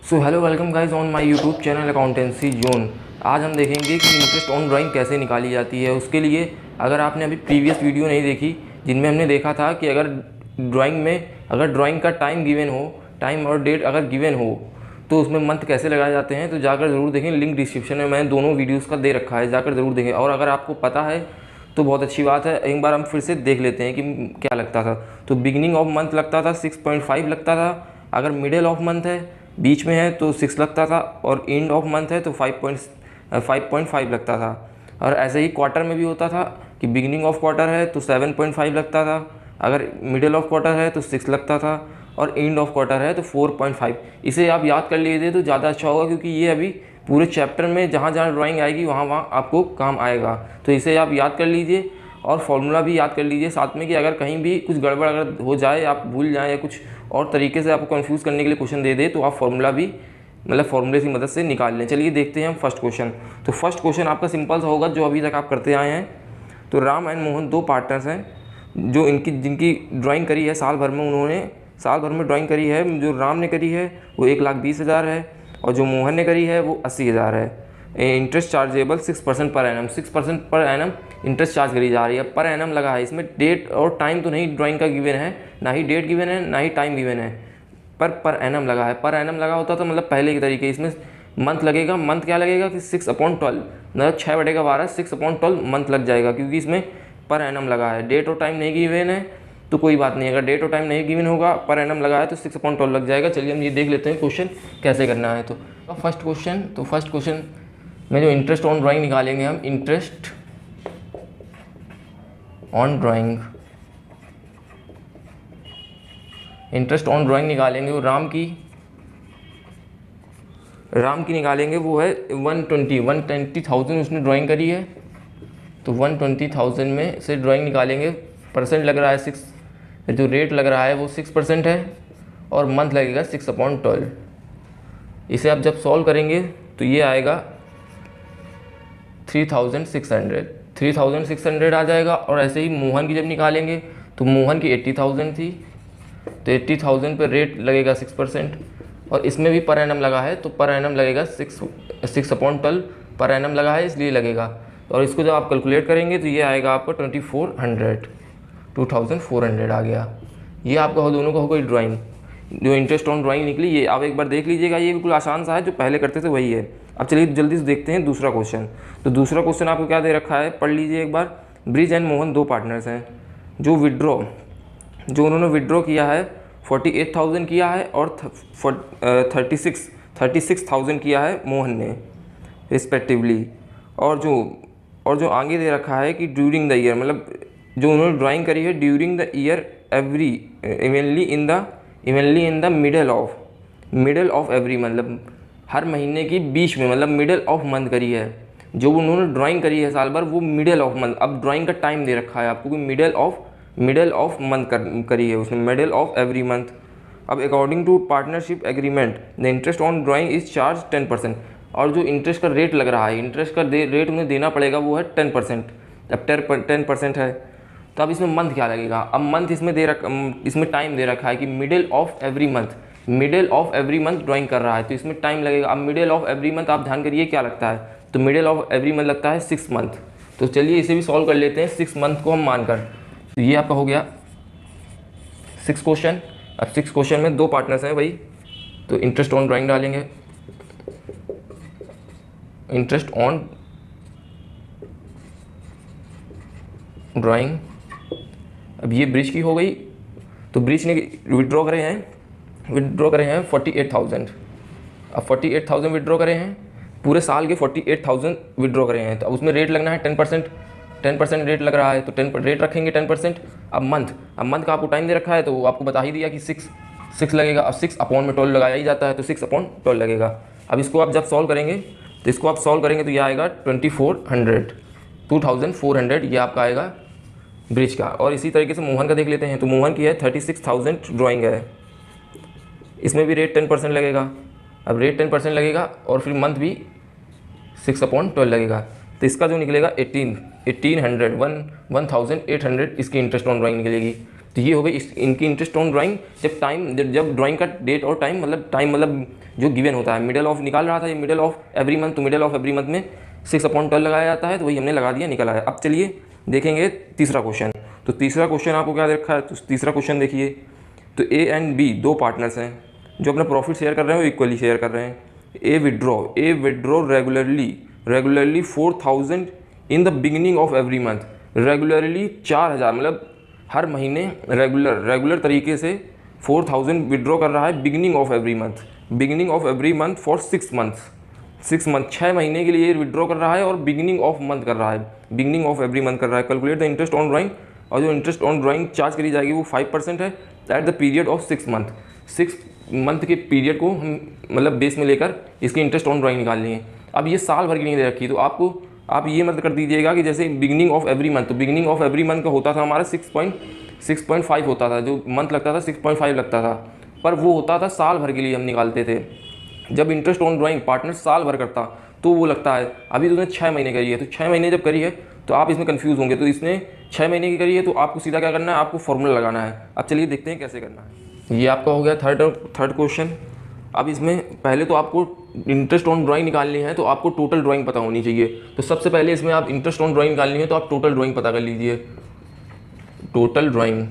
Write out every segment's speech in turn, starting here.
So hello welcome guys on my YouTube channel accountancy zone. आज हम देखेंगे कि इंटरेस्ट ऑन ड्राइंग कैसे निकाली जाती है। उसके लिए अगर आपने अभी प्रीवियस वीडियो नहीं देखी जिनमें हमने देखा था कि अगर ड्राइंग का टाइम गिवन हो, टाइम और डेट अगर गिवन हो तो उसमें मंथ कैसे लगाए जाते हैं, तो जाकर ज़रूर देखें। लिंक डिस्क्रिप्शन में मैंने दोनों वीडियोज़ का दे रखा है, जाकर ज़रूर देखें। और अगर आपको पता है तो बहुत अच्छी बात है, एक बार हम फिर से देख लेते हैं कि क्या लगता था। तो बिगिनिंग ऑफ मंथ लगता था 6.5 लगता था, अगर मिडिल ऑफ मंथ है बीच में है तो 6 लगता था, और एंड ऑफ मंथ है तो 5.5 लगता था। और ऐसे ही क्वार्टर में भी होता था कि बिगिनिंग ऑफ क्वार्टर है तो 7.5 लगता था, अगर मिडिल ऑफ क्वार्टर है तो 6 लगता था, और एंड ऑफ क्वार्टर है तो 4.5। इसे आप याद कर लीजिए तो ज़्यादा अच्छा होगा, क्योंकि ये अभी पूरे चैप्टर में जहाँ जहाँ ड्राइंग आएगी वहाँ वहाँ आपको काम आएगा। तो इसे आप याद कर लीजिए और फॉर्मूला भी याद कर लीजिए साथ में, कि अगर कहीं भी कुछ गड़बड़ अगर हो जाए, आप भूल जाएं या कुछ और तरीके से आपको कंफ्यूज करने के लिए क्वेश्चन दे दे, तो आप फॉर्मूला भी फॉर्मूले की मदद से निकाल लें। चलिए देखते हैं हम फर्स्ट क्वेश्चन। तो फर्स्ट क्वेश्चन आपका सिंपल सा होगा, जो अभी तक आप करते आए हैं। तो राम एंड मोहन दो पार्टनर्स हैं जो जिनकी ड्राइंग करी है साल भर में, उन्होंने साल भर में ड्राइंग करी है। जो राम ने करी है वो 1,20,000 है, और जो मोहन ने करी है वो 80,000 है। Interest chargeable 6% per annum, 6% per annum interest charge करी जा रही है। पर एनम लगा है, इसमें डेट और टाइम तो नहीं ड्राइंग का गिवन है, ना ही डेट गिवन है ना ही टाइम गिवन है, पर एनम लगा है। पर एनम लगा होता तो मतलब पहले की तरीके, इसमें मंथ लगेगा। मंथ क्या लगेगा कि 6/12, मतलब 6/12 6/12 मंथ लग जाएगा, क्योंकि इसमें पर एनम लगा है। डेट और टाइम नहीं गिवन है तो कोई बात नहीं, अगर डेट और टाइम नहीं गिवन होगा, पर एनम लगा है तो 6/12 लग जाएगा। चलिए हम ये देख लेते हैं क्वेश्चन कैसे करना है। तो फर्स्ट क्वेश्चन में जो इंटरेस्ट ऑन ड्राइंग निकालेंगे हम, इंटरेस्ट ऑन ड्राइंग निकालेंगे। वो राम की निकालेंगे, वो है 120,000 उसने ड्राइंग करी है। तो 120,000 में से ड्राइंग निकालेंगे। परसेंट लग रहा है 6, जो रेट लग रहा है वो 6% है, और मंथ लगेगा 6/12। इसे आप जब सॉल्व करेंगे तो ये आएगा 3,600 आ जाएगा। और ऐसे ही मोहन की जब निकालेंगे तो मोहन की 80,000 थी, तो 80,000 पर रेट लगेगा 6%, और इसमें भी पर एनम लगा है तो पर एनम लगेगा 6/12 पर एनम लगा है इसलिए लगेगा। और इसको जब आप कैलकुलेट करेंगे तो ये आएगा आपका 2,400 आ गया। ये आपका हो, दोनों का हो गई ड्राइंग, जो इंटरेस्ट ऑन ड्राइंग निकली। ये आप एक बार देख लीजिएगा, ये बिल्कुल आसान सा है, जो पहले करते थे वही है। अब चलिए जल्दी से देखते हैं दूसरा क्वेश्चन। तो दूसरा क्वेश्चन आपको क्या दे रखा है, पढ़ लीजिए एक बार। ब्रिज एंड मोहन दो पार्टनर्स हैं जो उन्होंने विड्रॉ किया है 48,000 किया है, और 36,000 किया है मोहन ने रिस्पेक्टिवली। और जो आगे दे रखा है कि ड्यूरिंग द ईयर, मतलब जो उन्होंने ड्राइंग करी है during the year evenly in the middle of every, मतलब हर महीने की बीच में, मतलब मिडल ऑफ मंथ करी है। जो उन्होंने ड्राइंग करी है साल भर वो मिडल ऑफ मंथ। अब ड्राइंग का टाइम दे रखा है आपको कि मिडल ऑफ मंथ करी है उसने, मिडल ऑफ एवरी मंथ। अब according to partnership agreement the interest on drawing is charge 10%। और जो इंटरेस्ट का रेट लग रहा है, इंटरेस्ट का रेट उन्हें देना पड़ेगा वो है 10%। अब 10% है तो अब इसमें मंथ क्या लगेगा। अब मंथ इसमें टाइम दे रखा है कि middle of every month drawing कर रहा है तो इसमें टाइम लगेगा। अब मिडिल ऑफ एवरी मंथ आप ध्यान करिए क्या लगता है, तो मिडिल ऑफ एवरी मंथ लगता है 6 मंथ। तो चलिए इसे भी सॉल्व कर लेते हैं 6 मंथ को हम मानकर। तो ये आपका हो गया 6 क्वेश्चन। अब 6 क्वेश्चन में दो पार्टनर्स हैं भाई, तो इंटरेस्ट ऑन ड्राइंग डालेंगे, इंटरेस्ट ऑन ड्राइंग। अब ये ब्रिज की हो गई, तो ब्रिज ने विड्रॉ करे हैं 48,000। अब 48,000 विड्रॉ करे हैं, पूरे साल के 48,000 विड्रॉ करे हैं, तो अब उसमें रेट लगना है 10% रेट लग रहा है, तो 10 रेट रखेंगे 10%। अब मंथ का आपको टाइम दे रखा है तो वो आपको बता ही दिया कि 6 लगेगा। अब 6/12 लगाया ही जाता है तो 6/12 लगेगा। अब इसको आप जब सॉल्व करेंगे तो ये आएगा 2,400 ये आपका आएगा ब्रिज का। और इसी तरीके से मोहन का देख लेते हैं। तो मोहन की है 36,000 ड्राइंग है, इसमें भी रेट 10% लगेगा। अब रेट 10% लगेगा और फिर मंथ भी 6/12 लगेगा, तो इसका जो निकलेगा 1,800 इसकी इंटरेस्ट ऑन ड्राइंग निकलेगी। तो ये हो गई इनकी इंटरेस्ट ऑन ड्राइंग जब ड्राइंग का डेट और टाइम मतलब जो गिवन होता है, मिडल ऑफ निकाल रहा था ये मिडल ऑफ एवरी मंथ, तो मिडल ऑफ एवरी मंथ में 6/12 लगाया जाता है, तो वही हमने लगा दिया, निकल आया। अब चलिए देखेंगे तीसरा क्वेश्चन। तो तीसरा क्वेश्चन आपको क्या देखा है, तो तीसरा क्वेश्चन देखिए। तो ए एंड बी दो पार्टनर्स हैं जो अपना प्रॉफिट शेयर कर रहे हैं, वो इक्वली शेयर कर रहे हैं। A withdraw regularly 4,000 in the beginning of every month. Regularly 4,000 मतलब हर महीने रेगुलर तरीके से 4,000 विड्रॉ कर रहा है beginning of every month for 6 months. 6 महीने के लिए विड्रॉ कर रहा है और बिगिनिंग ऑफ मंथ कर रहा है, बिगिनिंग ऑफ एवरी मंथ कर रहा है। Calculate the interest on drawing, और जो इंटरेस्ट ऑन ड्राइंग चार्ज करी जाएगी वो 5% है at the period of 6 month. 6 month के पीरियड को हम मतलब बेस में लेकर इसकी इंटरेस्ट ऑन ड्राइंग निकालनी है। अब ये साल भर की नहीं दे रखी, तो आप ये मत कर दीजिएगा कि जैसे बिगिनिंग ऑफ एवरी मंथ, तो बिगिनिंग ऑफ एवरी मंथ का होता था हमारा 6.5 होता था, जो मंथ लगता था 6.5 लगता था, पर वो होता था साल भर के लिए हम निकालते थे। जब इंटरेस्ट ऑन ड्राइंग पार्टनर साल भर करता तो वो लगता है। अभी तो उसने 6 महीने करी है, तो 6 महीने जब करी है तो आप इसमें कंफ्यूज होंगे। तो इसने 6 महीने की करी है, तो आपको सीधा क्या करना है, आपको फॉर्मूला लगाना है। अब चलिए देखते हैं कैसे करना है। ये आपका हो गया थर्ड क्वेश्चन। अब इसमें पहले तो आपको इंटरेस्ट ऑन ड्राइंग निकालनी है, तो आपको टोटल ड्राइंग पता होनी चाहिए। तो सबसे पहले इसमें आप इंटरेस्ट ऑन ड्राइंग निकालनी है, तो आप टोटल ड्राइंग पता कर लीजिए। टोटल ड्राइंग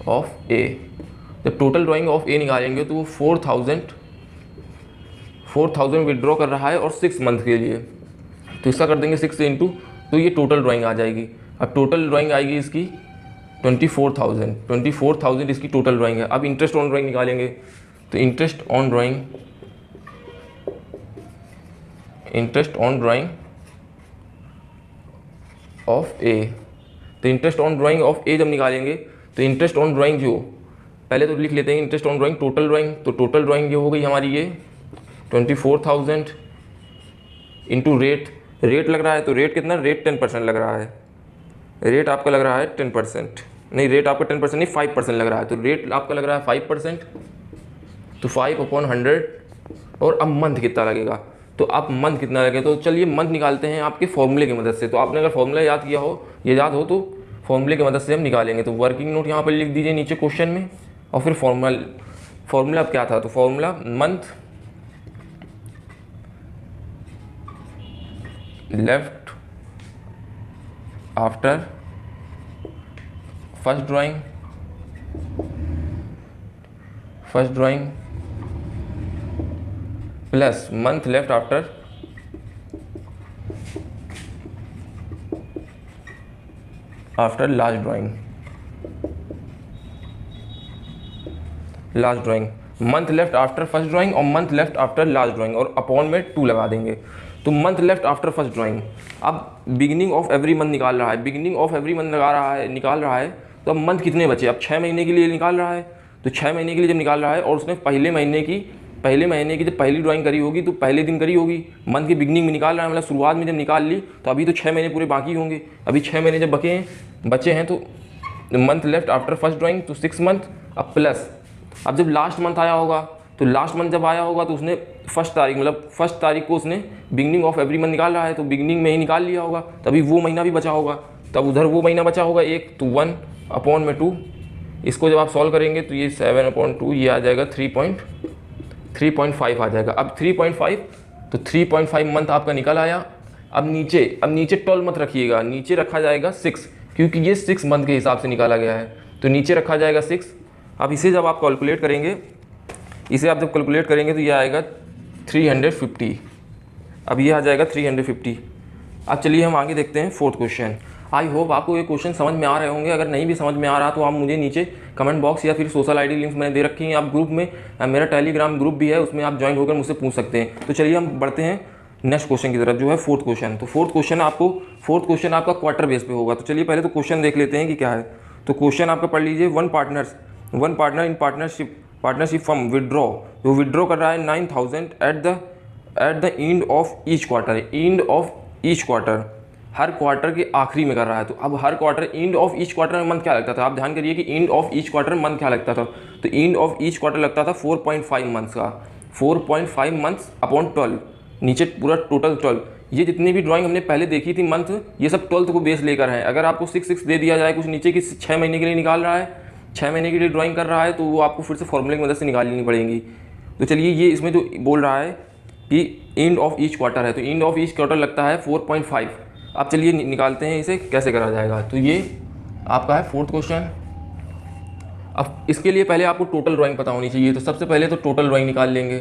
ऑफ ए, जब टोटल ड्राइंग ऑफ ए निकालेंगे तो वो 4,000 विड्रॉ कर रहा है और 6 मंथ के लिए, तो इसका कर देंगे 6 इंटू, तो ये टोटल ड्राइंग आ जाएगी। अब टोटल ड्राइंग आएगी इसकी 24,000 इसकी टोटल ड्राइंग है। अब इंटरेस्ट ऑन ड्राइंग निकालेंगे, तो इंटरेस्ट ऑन ड्राइंग ऑफ ए, तो इंटरेस्ट ऑन ड्राइंग ऑफ ए जब निकालेंगे तो इंटरेस्ट ऑन ड्राइंग जो पहले तो लिख लेते हैं interest on drawing total drawing, तो टोटल ड्राइंग जो हो गई हमारी ये 24,000 इंटू रेट लग रहा है, तो रेट कितना, रेट 10% लग रहा है। रेट आपका लग रहा है 10%, नहीं रेट आपका 10% नहीं 5% लग रहा है, तो रेट आपका लग रहा है 5%, तो 5/100। और अब मंथ कितना लगेगा, तो अब मंथ कितना लगे, तो चलिए मंथ निकालते हैं आपके फॉर्मूले की मदद से। तो आपने अगर फॉर्मूला याद किया हो, ये याद हो, तो फॉर्मूले की मदद से हम निकालेंगे। तो वर्किंग नोट यहाँ पर लिख दीजिए नीचे क्वेश्चन में, और फिर फॉर्मूला अब क्या था, तो formula month left after first drawing plus month left after last drawing, month left after first drawing और month left after last drawing, और अपॉन में 2 लगा देंगे। तो month left after first drawing, अब बिगिनिंग ऑफ एवरी मंथ निकाल रहा है, बिगिनिंग ऑफ एवरी मंथ निकाल रहा है, तो अब मंथ कितने बचे, अब 6 महीने के लिए निकाल रहा है। तो 6 महीने के लिए जब निकाल रहा है और उसने पहले महीने की जब पहली ड्राइंग करी होगी तो पहले दिन करी होगी, मंथ की बिगिनिंग में निकाल रहा है, मतलब शुरुआत में जब निकाल ली, तो अभी तो 6 महीने पूरे बाकी होंगे। अभी 6 महीने जब बचे हैं तो month left after first drawing, तो 6 मंथ। अब प्लस, अब जब लास्ट मंथ आया होगा, तो लास्ट मंथ जब आया होगा तो उसने फर्स्ट तारीख को उसने बिगिनिंग ऑफ एवरी मंथ निकाल रहा है, तो बिगिनिंग में ही निकाल लिया होगा, तभी वो महीना भी बचा होगा, तब उधर वो महीना बचा होगा 1, तो 1/2। इसको जब आप सॉल्व करेंगे तो ये 7/2, ये आ जाएगा 3.5 आ जाएगा। अब 3.5, तो 3.5 मंथ आपका निकल आया। अब नीचे 12 मत रखिएगा, नीचे रखा जाएगा 6, क्योंकि ये 6 मंथ के हिसाब से निकाला गया है, तो नीचे रखा जाएगा 6। अब इसे जब आप कैलकुलेट करेंगे, तो ये आएगा 350। अब ये आ जाएगा 350। अब चलिए हम आगे देखते हैं फोर्थ क्वेश्चन। आई होप आपको ये क्वेश्चन समझ में आ रहे होंगे। अगर नहीं भी समझ में आ रहा तो आप मुझे नीचे कमेंट बॉक्स या फिर सोशल आईडी लिंक्स मैंने दे रखी हैं, आप ग्रुप में, मेरा टेलीग्राम ग्रुप भी है, उसमें आप ज्वाइन होकर मुझसे पूछ सकते हैं। तो चलिए हम बढ़ते हैं नेक्स्ट क्वेश्चन की तरफ, जो है फोर्थ क्वेश्चन। तो फोर्थ क्वेश्चन आपका क्वार्टर बेस पे होगा। तो चलिए पहले तो क्वेश्चन देख लेते हैं कि क्या है। तो क्वेश्चन आपका पढ़ लीजिए, one partner in partnership firm withdraw कर रहा है 9,000 at the end of each quarter, हर क्वार्टर के आखिरी में कर रहा है। तो अब हर quarter, end of each quarter में मंथ क्या लगता था, आप ध्यान करिए कि end of each quarter month क्या लगता था। तो एंड ऑफ ईच क्वार्टर लगता था 4.5 मंथ्स का, 4.5 मंथ्स अपॉन 12, नीचे पूरा टोटल 12, ये जितनी भी ड्राइंग हमने पहले देखी थी मंथ, ये सब 12th को बेस लेकर है। अगर आपको 6 दे दिया जाए, कुछ नीचे की 6 महीने के लिए निकाल रहा है, 6 महीने के लिए ड्राइंग कर रहा है, तो वो आपको फिर से फॉर्मूले की मदद से निकालनी पड़ेगी। तो चलिए, ये इसमें जो बोल रहा है कि एंड ऑफ ईच क्वार्टर है, तो एंड ऑफ ईच क्वार्टर लगता है 4.5। अब चलिए निकालते हैं इसे कैसे करा जाएगा। तो ये आपका है 4th क्वेश्चन। अब इसके लिए पहले आपको टोटल ड्राइंग पता होनी चाहिए, तो सबसे पहले तो टोटल ड्राइंग निकाल लेंगे।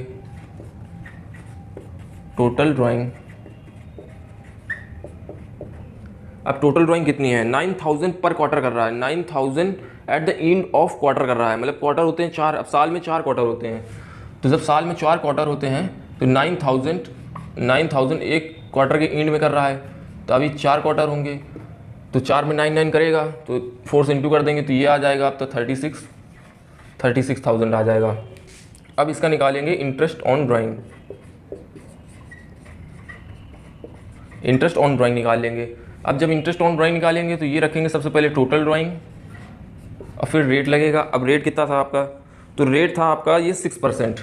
टोटल ड्राइंग, अब टोटल ड्राइंग कितनी है, 9000 पर क्वार्टर कर रहा है, 9000 eight the end of quarter कर रहा है। मतलब क्वार्टर होते हैं 4, अब साल में 4 क्वार्टर होते हैं, तो जब साल में 4 क्वार्टर होते हैं तो 9000 एक क्वार्टर के एंड में कर रहा है, तो अभी 4 क्वार्टर होंगे, तो 4 में 9 करेगा, तो 4 से इंटू कर देंगे, तो ये आ जाएगा अब तो 36,000 आ जाएगा। अब इसका निकालेंगे interest on drawing, interest on drawing निकाल लेंगे। अब जब इंटरेस्ट ऑन ड्राइंग निकालेंगे तो ये रखेंगे सबसे पहले टोटल ड्राइंग, और फिर रेट लगेगा। अब रेट कितना था आपका, तो रेट था आपका ये 6%,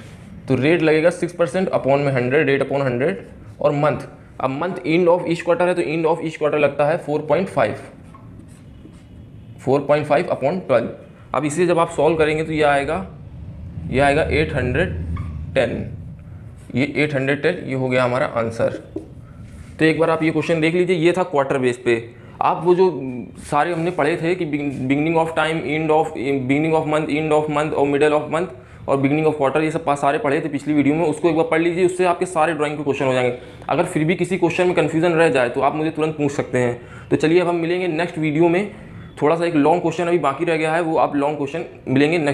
तो रेट लगेगा 6% अपॉन में 100, रेट अपॉन 100, और मंथ। अब month and of each quarter है, तो एंड ऑफ ईच क्वार्टर लगता है 4.5 अपॉन 12। अब इसे जब आप सॉल्व करेंगे तो ये आएगा 810, ये 810, ये हो गया हमारा आंसर। तो एक बार आप ये क्वेश्चन देख लीजिए, ये था क्वार्टर बेस पे। आप वो जो सारे हमने पढ़े थे कि beginning of time, beginning of month, end of month, और मिडल ऑफ मंथ, और बिगिनिंग ऑफ क्वार्टर, ये सब सारे पढ़े थे पिछली वीडियो में, उसको एक बार पढ़ लीजिए, उससे आपके सारे ड्राइंग के क्वेश्चन हो जाएंगे। अगर फिर भी किसी क्वेश्चन में कन्फ्यूजन रह जाए तो आप मुझे तुरंत पूछ सकते हैं। तो चलिए अब हम मिलेंगे नेक्स्ट वीडियो में, थोड़ा सा एक लॉन्ग क्वेश्चन अभी बाकी रह गया है, वो आप लॉन्ग क्वेश्चन मिलेंगे नेक्स्ट